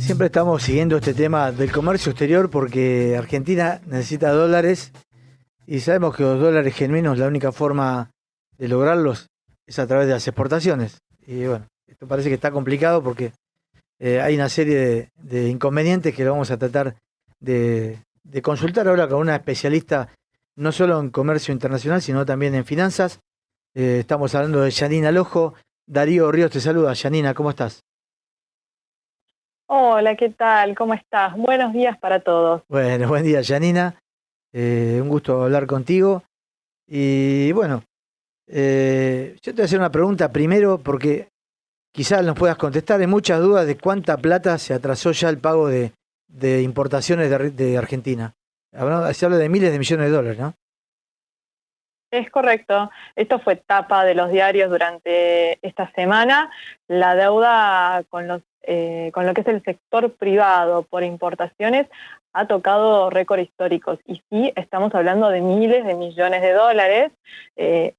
Siempre estamos siguiendo este tema del comercio exterior porque Argentina necesita dólares y sabemos que los dólares genuinos, la única forma de lograrlos es a través de las exportaciones. Y bueno, esto parece que está complicado porque hay una serie de inconvenientes que lo vamos a tratar de consultar ahora con una especialista no solo en comercio internacional, sino también en finanzas. Estamos hablando de Yanina Lojo. Darío Ríos te saluda. Yanina, ¿cómo estás? Hola, ¿qué tal? ¿Cómo estás? Buenos días para todos. Bueno, buen día, Yanina. Un gusto hablar contigo. Y bueno, yo te voy a hacer una pregunta primero porque quizás nos puedas contestar. Hay muchas dudas de cuánta plata se atrasó ya el pago de importaciones de Argentina. Se habla de miles de millones de dólares, ¿no? Es correcto. Esto fue tapa de los diarios durante esta semana. La deuda con lo que es el sector privado por importaciones ha tocado récords históricos. Y sí, estamos hablando de miles de millones de dólares. Eh,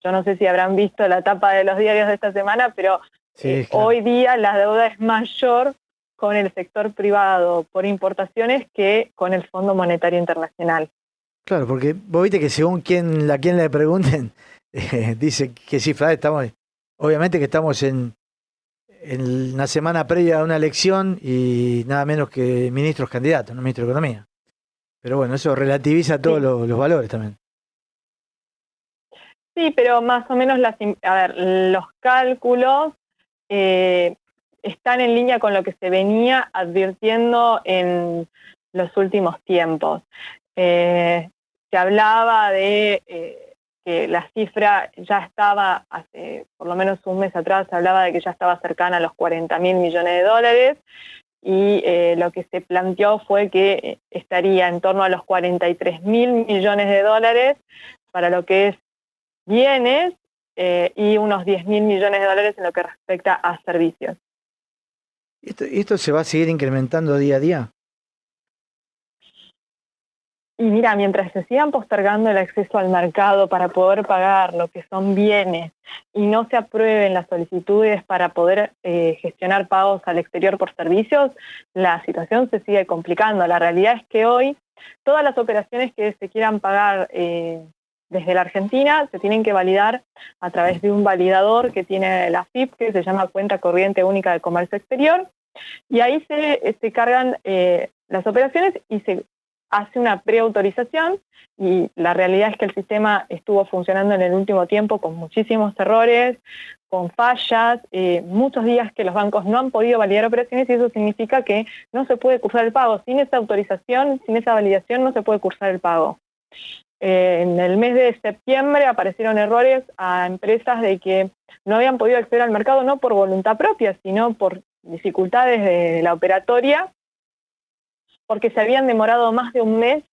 yo no sé si habrán visto la tapa de los diarios de esta semana, pero Sí, claro. hoy día la deuda es mayor con el sector privado por importaciones que con el Fondo Monetario Internacional. Claro, porque vos viste que según quien le pregunten, dice qué cifra estamos. Obviamente que estamos en una semana previa a una elección y nada menos que ministros candidatos, no ministro de Economía. Pero bueno, eso relativiza todos Sí. los valores también. Sí, pero más o menos a ver, los cálculos eh, están en línea con lo que se venía advirtiendo en los últimos tiempos. Eh, Se hablaba de que la cifra ya estaba, hace por lo menos un mes atrás, se hablaba de que ya estaba cercana a los 40.000 millones de dólares y lo que se planteó fue que estaría en torno a los 43.000 millones de dólares para lo que es bienes y unos 10.000 millones de dólares en lo que respecta a servicios. Esto se va a seguir incrementando día a día. Y mira, mientras se sigan postergando el acceso al mercado para poder pagar lo que son bienes y no se aprueben las solicitudes para poder gestionar pagos al exterior por servicios, la situación se sigue complicando. La realidad es que hoy todas las operaciones que se quieran pagar desde la Argentina se tienen que validar a través de un validador que tiene la FIP, que se llama Cuenta Corriente Única de Comercio Exterior, y ahí se cargan las operaciones y se hace una preautorización, y la realidad es que el sistema estuvo funcionando en el último tiempo con muchísimos errores, con fallas, muchos días que los bancos no han podido validar operaciones, y eso significa que no se puede cursar el pago. Sin esa autorización, sin esa validación, no se puede cursar el pago. En el mes de septiembre aparecieron errores a empresas de que no habían podido acceder al mercado no por voluntad propia, sino por dificultades de la operatoria, porque se habían demorado más de un mes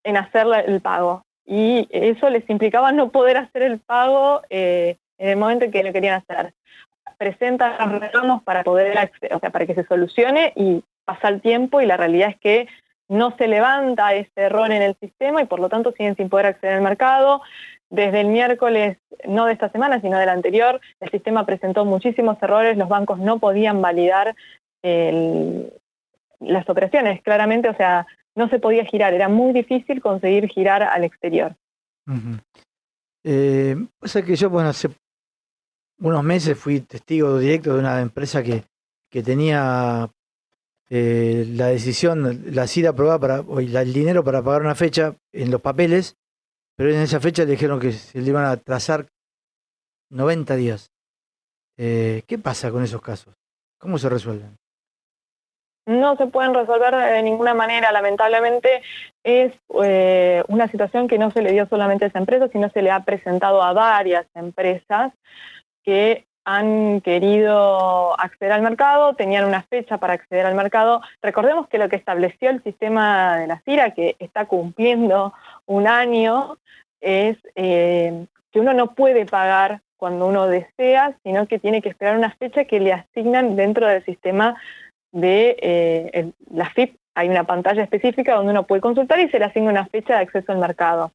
en hacer el pago. Y eso les implicaba no poder hacer el pago en el momento en que lo querían hacer. Presentan los reclamos para poder acceder, o sea, para que se solucione, y pasa el tiempo y la realidad es que no se levanta ese error en el sistema y por lo tanto siguen sin poder acceder al mercado. Desde el miércoles, no de esta semana, sino del anterior, el sistema presentó muchísimos errores, los bancos no podían validar el, las operaciones, claramente, o sea, no se podía girar, era muy difícil conseguir girar al exterior. Ujú. O sea que yo, bueno, hace unos meses fui testigo directo de una empresa que tenía la decisión, la CIDA aprobada el dinero para pagar una fecha en los papeles, pero en esa fecha le dijeron que se le iban a atrasar 90 días. ¿Qué pasa con esos casos? ¿Cómo se resuelven? No se pueden resolver de ninguna manera, lamentablemente. Es una situación que no se le dio solamente a esa empresa, sino se le ha presentado a varias empresas que han querido acceder al mercado, tenían una fecha para acceder al mercado. Recordemos que lo que estableció el sistema de la CIRA, que está cumpliendo un año, es que uno no puede pagar cuando uno desea, sino que tiene que esperar una fecha que le asignan dentro del sistema de la FIP. Hay una pantalla específica donde uno puede consultar y se le asigna una fecha de acceso al mercado.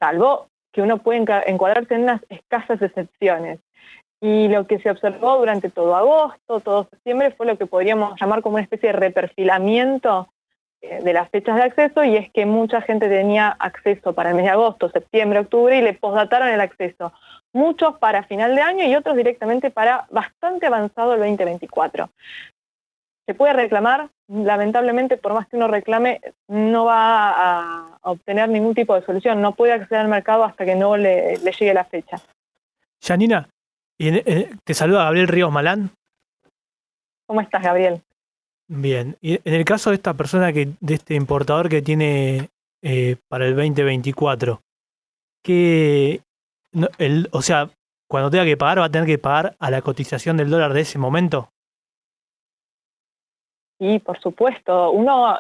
Salvo que uno puede encuadrarse en unas escasas excepciones. Y lo que se observó durante todo agosto, todo septiembre, fue lo que podríamos llamar como una especie de reperfilamiento de las fechas de acceso, y es que mucha gente tenía acceso para el mes de agosto, septiembre, octubre, y le postdataron el acceso. Muchos para final de año y otros directamente para bastante avanzado el 2024. Se puede reclamar, lamentablemente, por más que uno reclame, no va a obtener ningún tipo de solución, no puede acceder al mercado hasta que no le llegue la fecha. Janina, te saluda Gabriel Ríos Malán. ¿Cómo estás, Gabriel? Bien, y en el caso de esta persona, de este importador que tiene para el 2024, o sea, cuando tenga que pagar, va a tener que pagar a la cotización del dólar de ese momento. Y por supuesto, uno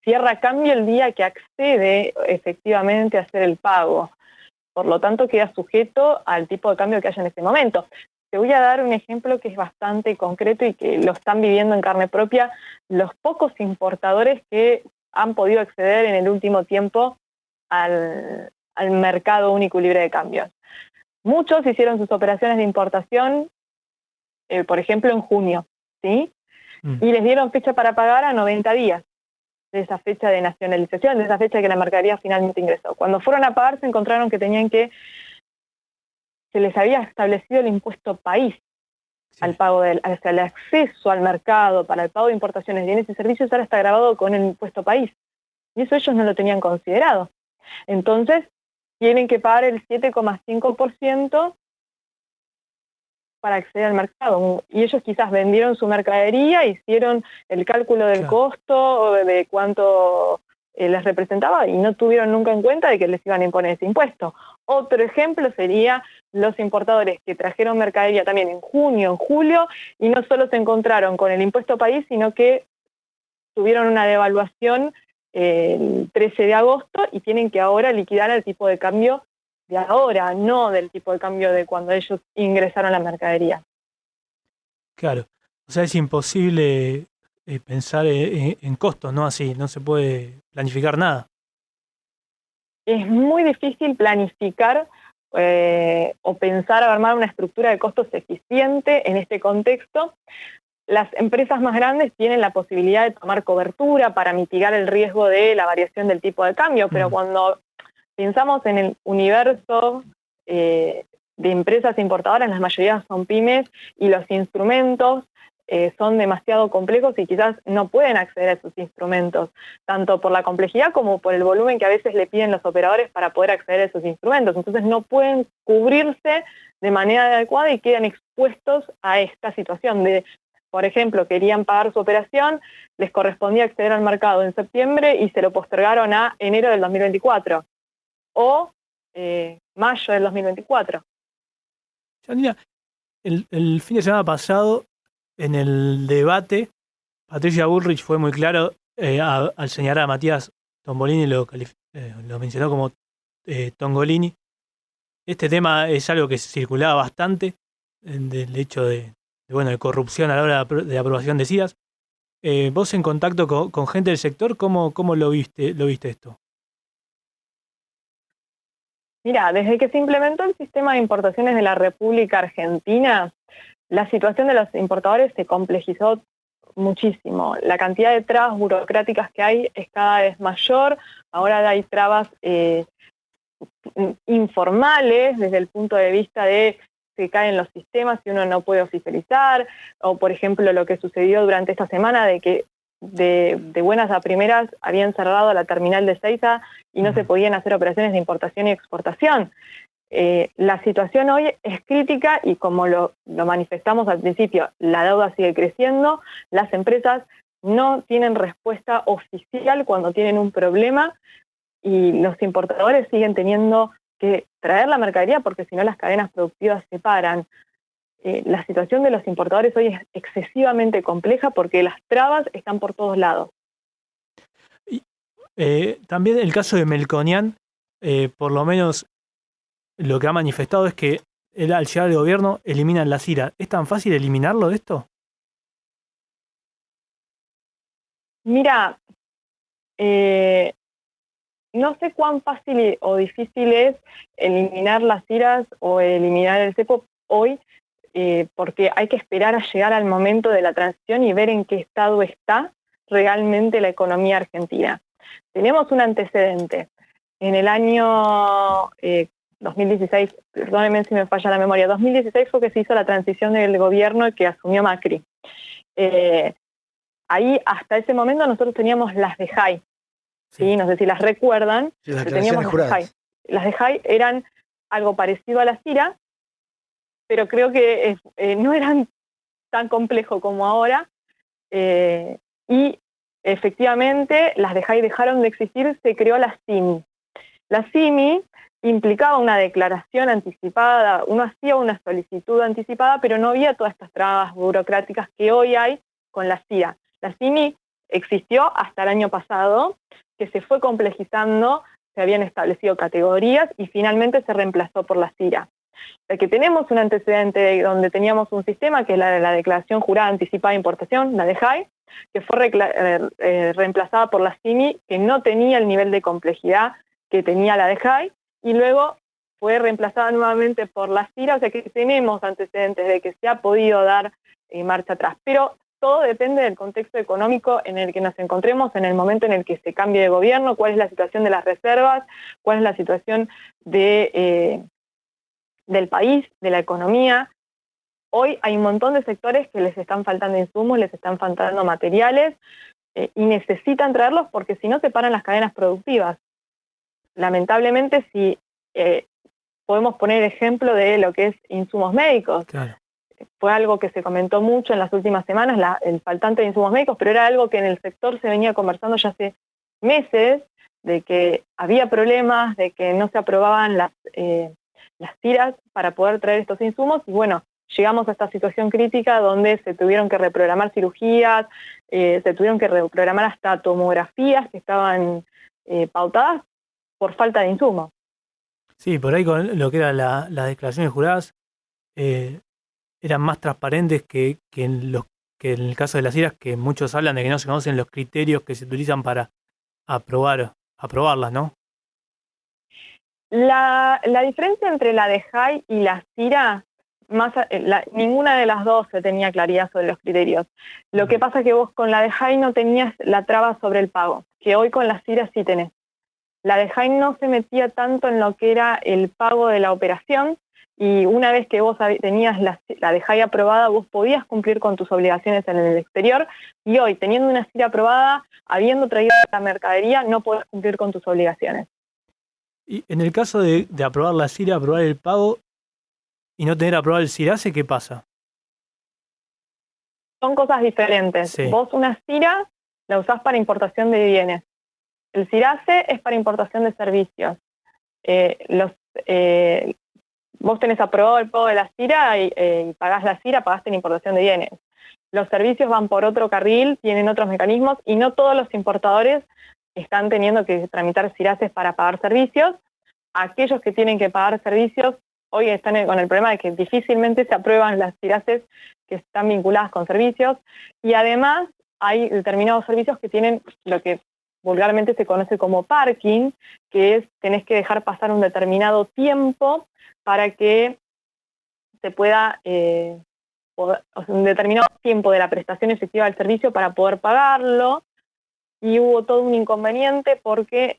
cierra cambio el día que accede efectivamente a hacer el pago. Por lo tanto, queda sujeto al tipo de cambio que haya en ese momento. Te voy a dar un ejemplo que es bastante concreto y que lo están viviendo en carne propia los pocos importadores que han podido acceder en el último tiempo al mercado único y libre de cambios. Muchos hicieron sus operaciones de importación, por ejemplo, en junio, ¿sí? Y les dieron fecha para pagar a 90 días de esa fecha de nacionalización, de esa fecha que la mercadería finalmente ingresó. Cuando fueron a pagar, se encontraron que se les había establecido el impuesto país al pago hacia el acceso al mercado para el pago de importaciones de bienes y servicios. Ahora está grabado con el impuesto país. Y eso ellos no lo tenían considerado. Entonces, tienen que pagar el 7,5% para acceder al mercado. Y ellos quizás vendieron su mercadería, hicieron el cálculo del costo, de cuánto les representaba, y no tuvieron nunca en cuenta de que les iban a imponer ese impuesto. Otro ejemplo sería los importadores que trajeron mercadería también en junio, en julio, y no solo se encontraron con el impuesto país, sino que tuvieron una devaluación el 13 de agosto y tienen que ahora liquidar el tipo de cambio de ahora, no del tipo de cambio de cuando ellos ingresaron la mercadería. Claro, o sea, es imposible pensar en costos, ¿no? Así, no se puede planificar nada. Es muy difícil planificar o pensar armar una estructura de costos eficiente en este contexto. Las empresas más grandes tienen la posibilidad de tomar cobertura para mitigar el riesgo de la variación del tipo de cambio, pero cuando pensamos en el universo de empresas importadoras, la mayoría son pymes, y los instrumentos son demasiado complejos y quizás no pueden acceder a esos instrumentos, tanto por la complejidad como por el volumen que a veces le piden los operadores para poder acceder a esos instrumentos. Entonces no pueden cubrirse de manera adecuada y quedan expuestos a esta situación de, por ejemplo, querían pagar su operación, les correspondía acceder al mercado en septiembre y se lo postergaron a enero del 2024 o mayo del 2024. Janina, el fin de semana pasado, en el debate, Patricia Bullrich fue muy claro al señalar a Matías Tombolini, lo mencionó como Tongolini. Este tema es algo que circulaba bastante, del hecho de corrupción a la hora de aprobación de CIDAS. Vos, en contacto con gente del sector, ¿cómo lo viste esto? Mira, desde que se implementó el sistema de importaciones de la República Argentina, la situación de los importadores se complejizó muchísimo. La cantidad de trabas burocráticas que hay es cada vez mayor. Ahora hay trabas informales desde el punto de vista de que caen los sistemas y uno no puede oficializar, o por ejemplo lo que sucedió durante esta semana de que de buenas a primeras habían cerrado la terminal de Seiza y no se podían hacer operaciones de importación y exportación. La situación hoy es crítica y, como lo manifestamos al principio, la deuda sigue creciendo, las empresas no tienen respuesta oficial cuando tienen un problema y los importadores siguen teniendo que traer la mercadería porque si no las cadenas productivas se paran. La situación de los importadores hoy es excesivamente compleja porque las trabas están por todos lados. Y, también el caso de Melconian, por lo menos lo que ha manifestado es que al llegar al gobierno eliminan la CIRA. ¿Es tan fácil eliminarlo de esto? Mira, no sé cuán fácil o difícil es eliminar las CIRAs o eliminar el cepo, hoy, porque hay que esperar a llegar al momento de la transición y ver en qué estado está realmente la economía argentina. Tenemos un antecedente. En el año 2016, perdónenme si me falla la memoria, 2016 fue que se hizo la transición del gobierno que asumió Macri. Ahí, hasta ese momento, nosotros teníamos las de JAI. ¿Sí? No sé si las recuerdan, Sí, las pero teníamos declaraciones las de JAI. juradas. Las de JAI eran algo parecido a la CIRA, pero creo que no eran tan complejo como ahora. Y efectivamente, las de JAI dejaron de existir, se creó la CIMI. La CIMI implicaba una declaración anticipada, uno hacía una solicitud anticipada, pero no había todas estas trabas burocráticas que hoy hay con la CIRA. La CIMI existió hasta el año pasado, que se fue complejizando, se habían establecido categorías y finalmente se reemplazó por la CIRA. O sea que tenemos un antecedente donde teníamos un sistema que es la de la Declaración Jurada Anticipada de Importación, la de JAI, que fue reemplazada por la CIMI, que no tenía el nivel de complejidad que tenía la de JAI, y luego fue reemplazada nuevamente por la CIRA, o sea que tenemos antecedentes de que se ha podido dar marcha atrás. Pero todo depende del contexto económico en el que nos encontremos, en el momento en el que se cambie de gobierno, cuál es la situación de las reservas, cuál es la situación del país, de la economía. Hoy hay un montón de sectores que les están faltando insumos, les están faltando materiales y necesitan traerlos porque si no se paran las cadenas productivas. Lamentablemente, si podemos poner ejemplo de lo que es insumos médicos. Claro. Fue algo que se comentó mucho en las últimas semanas, el faltante de insumos médicos, pero era algo que en el sector se venía conversando ya hace meses, de que había problemas, de que no se aprobaban las tiras para poder traer estos insumos, y bueno, llegamos a esta situación crítica donde se tuvieron que reprogramar cirugías, se tuvieron que reprogramar hasta tomografías que estaban pautadas por falta de insumos. Sí, por ahí con lo que eran las declaraciones juradas eran más transparentes que en el caso de las IRAs, que muchos hablan de que no se conocen los criterios que se utilizan para aprobarlas, ¿no? La diferencia entre la de JAI y la CIRA, ninguna de las dos se tenía claridad sobre los criterios. Lo que pasa es que vos con la de JAI no tenías la traba sobre el pago, que hoy con la CIRA sí tenés. La de JAI no se metía tanto en lo que era el pago de la operación, y una vez que vos tenías la de JAI aprobada, vos podías cumplir con tus obligaciones en el exterior, y hoy, teniendo una CIRA aprobada, habiendo traído la mercadería, no podés cumplir con tus obligaciones. Y en el caso de aprobar la CIRA, aprobar el pago y no tener aprobado el CIRASE, ¿qué pasa? Son cosas diferentes. Sí. Vos una CIRA la usás para importación de bienes. El CIRASE es para importación de servicios. Vos tenés aprobado el pago de la CIRA y pagás la CIRA, pagaste la importación de bienes. Los servicios van por otro carril, tienen otros mecanismos, y no todos los importadores están teniendo que tramitar CIRASES para pagar servicios. Aquellos que tienen que pagar servicios hoy están con el problema de que difícilmente se aprueban las CIRASES que están vinculadas con servicios, y además hay determinados servicios que tienen lo que vulgarmente se conoce como parking, que es tenés que dejar pasar un determinado tiempo para que se pueda, un determinado tiempo de la prestación efectiva del servicio para poder pagarlo, y hubo todo un inconveniente porque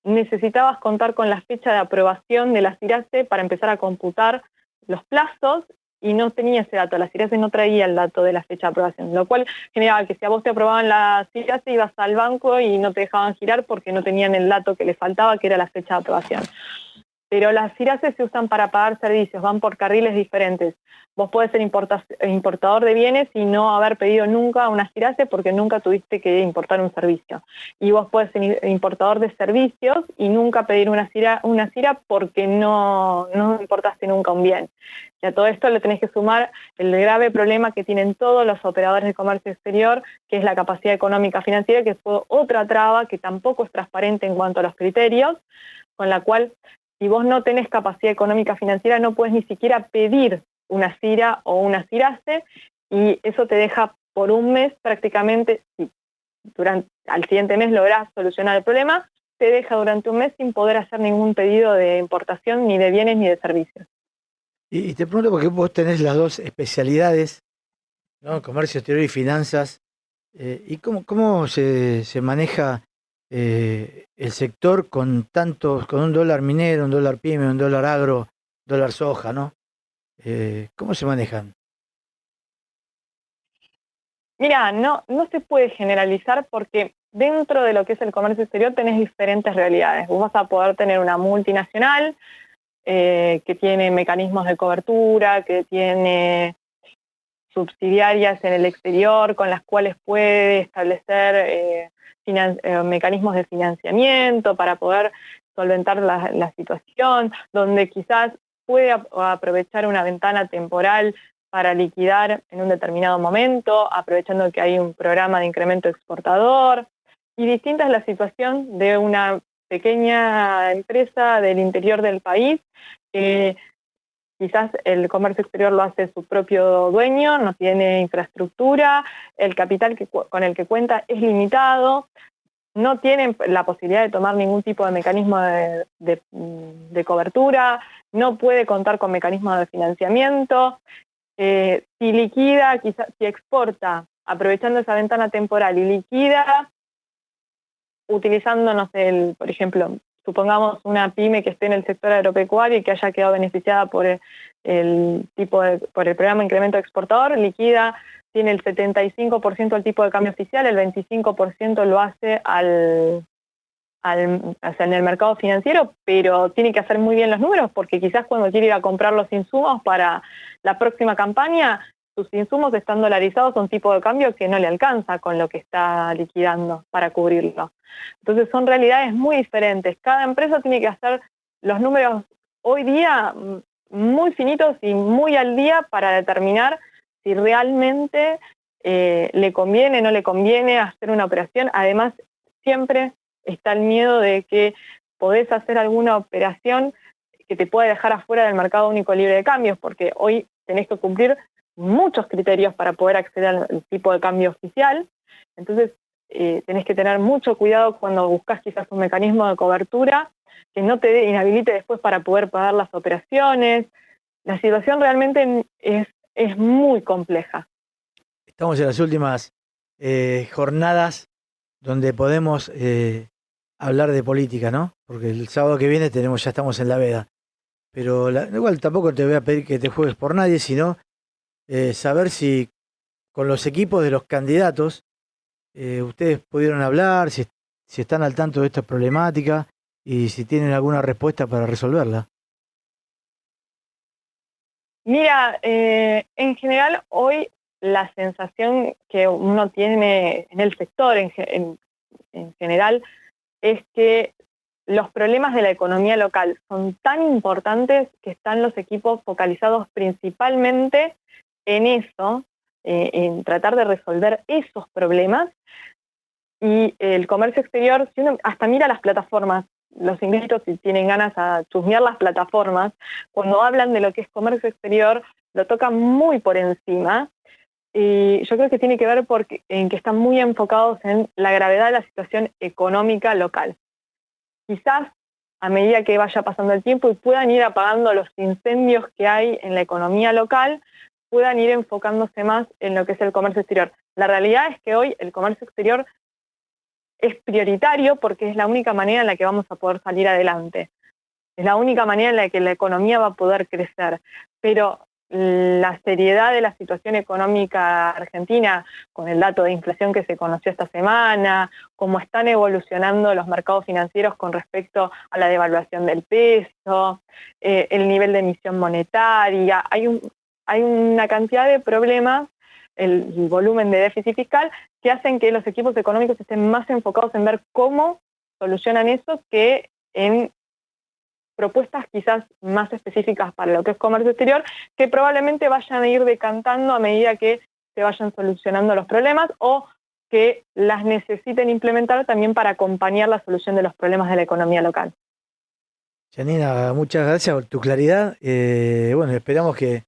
necesitabas contar con la fecha de aprobación de la CIRASE para empezar a computar los plazos, y no tenía ese dato, la CIRASE no traía el dato de la fecha de aprobación, lo cual generaba que si a vos te aprobaban la CIRASE ibas al banco y no te dejaban girar porque no tenían el dato que les faltaba, que era la fecha de aprobación. Pero las CIRASES se usan para pagar servicios, van por carriles diferentes. Vos podés ser importador de bienes y no haber pedido nunca una CIRASE porque nunca tuviste que importar un servicio. Y vos podés ser importador de servicios y nunca pedir una CIRA porque no importaste nunca un bien. Y a todo esto le tenés que sumar el grave problema que tienen todos los operadores de comercio exterior, que es la capacidad económica financiera, que fue otra traba que tampoco es transparente en cuanto a los criterios, con la cual, si vos no tenés capacidad económica financiera, no puedes ni siquiera pedir una CIRA o una CIRASE, y eso te deja por un mes prácticamente, si al siguiente mes lográs solucionar el problema, te deja durante un mes sin poder hacer ningún pedido de importación, ni de bienes ni de servicios. Y te pregunto porque vos tenés las dos especialidades, ¿no? Comercio exterior y finanzas. ¿Y cómo se maneja el sector con tantos, con un dólar minero, un dólar pyme, un dólar agro, dólar soja, ¿no? ¿Cómo se manejan? Mira, no se puede generalizar porque dentro de lo que es el comercio exterior tenés diferentes realidades. Vos vas a poder tener una multinacional que tiene mecanismos de cobertura, que tiene subsidiarias en el exterior con las cuales puede establecer mecanismos de financiamiento para poder solventar la situación, donde quizás puede aprovechar una ventana temporal para liquidar en un determinado momento, aprovechando que hay un programa de incremento exportador, y distinta es la situación de una pequeña empresa del interior del país que quizás el comercio exterior lo hace su propio dueño, no tiene infraestructura, el capital con el que cuenta es limitado, no tienen la posibilidad de tomar ningún tipo de mecanismo de cobertura, no puede contar con mecanismos de financiamiento. Si liquida, quizás si exporta, aprovechando esa ventana temporal y liquida, utilizando, no sé, por ejemplo, supongamos una pyme que esté en el sector agropecuario y que haya quedado beneficiada por por el programa de incremento exportador, liquida, tiene el 75% del tipo de cambio oficial, el 25% lo hace o sea, en el mercado financiero, pero tiene que hacer muy bien los números porque quizás cuando quiere ir a comprar los insumos para la próxima campaña, sus insumos están dolarizados a un tipo de cambio que no le alcanza con lo que está liquidando para cubrirlo. Entonces son realidades muy diferentes. Cada empresa tiene que hacer los números hoy día muy finitos y muy al día para determinar si realmente le conviene, no le conviene hacer una operación. Además, siempre está el miedo de que podés hacer alguna operación que te pueda dejar afuera del mercado único libre de cambios, porque hoy tenés que cumplir muchos criterios para poder acceder al tipo de cambio oficial. Entonces, tenés que tener mucho cuidado cuando buscas quizás un mecanismo de cobertura que no te inhabilite después para poder pagar las operaciones. La situación realmente es muy compleja. Estamos en las últimas jornadas donde podemos hablar de política, ¿no? Porque el sábado que viene ya estamos en la veda. Pero igual tampoco te voy a pedir que te juegues por nadie, sino saber si con los equipos de los candidatos ustedes pudieron hablar, si están al tanto de esta problemática y si tienen alguna respuesta para resolverla. Mira, en general hoy la sensación que uno tiene en el sector en general es que los problemas de la economía local son tan importantes que están los equipos focalizados principalmente en eso, en tratar de resolver esos problemas. Y el comercio exterior, si uno hasta mira las plataformas, los invito si tienen ganas a chusmear las plataformas, cuando hablan de lo que es comercio exterior, lo tocan muy por encima. Y yo creo que tiene que ver en que están muy enfocados en la gravedad de la situación económica local. Quizás a medida que vaya pasando el tiempo y puedan ir apagando los incendios que hay en la economía local, puedan ir enfocándose más en lo que es el comercio exterior. La realidad es que hoy el comercio exterior es prioritario porque es la única manera en la que vamos a poder salir adelante. Es la única manera en la que la economía va a poder crecer. Pero la seriedad de la situación económica argentina, con el dato de inflación que se conoció esta semana, cómo están evolucionando los mercados financieros con respecto a la devaluación del peso, el nivel de emisión monetaria, hay una cantidad de problemas, el volumen de déficit fiscal, que hacen que los equipos económicos estén más enfocados en ver cómo solucionan eso que en propuestas quizás más específicas para lo que es comercio exterior, que probablemente vayan a ir decantando a medida que se vayan solucionando los problemas o que las necesiten implementar también para acompañar la solución de los problemas de la economía local. Janina, muchas gracias por tu claridad. Bueno, esperamos que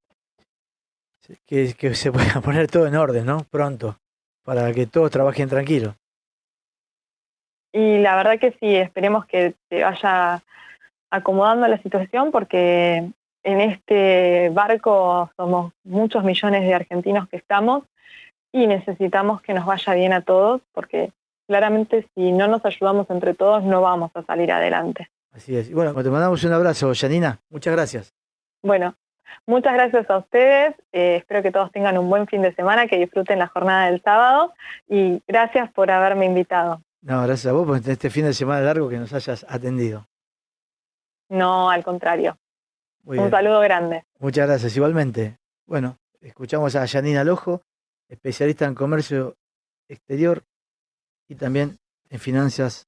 se pueda poner todo en orden, ¿no? Pronto, para que todos trabajen tranquilos. Y la verdad que sí, esperemos que se vaya acomodando la situación porque en este barco somos muchos millones de argentinos que estamos y necesitamos que nos vaya bien a todos, porque claramente si no nos ayudamos entre todos no vamos a salir adelante. Así es. Y bueno, te mandamos un abrazo, Janina. Muchas gracias. Bueno, muchas gracias a ustedes. Espero que todos tengan un buen fin de semana, que disfruten la jornada del sábado y gracias por haberme invitado. No, gracias a vos por este fin de semana largo que nos hayas atendido. No, al contrario. Muy Un bien. saludo grande. Muchas gracias, igualmente. Bueno, escuchamos a Janina Lojo, especialista en comercio exterior y también en finanzas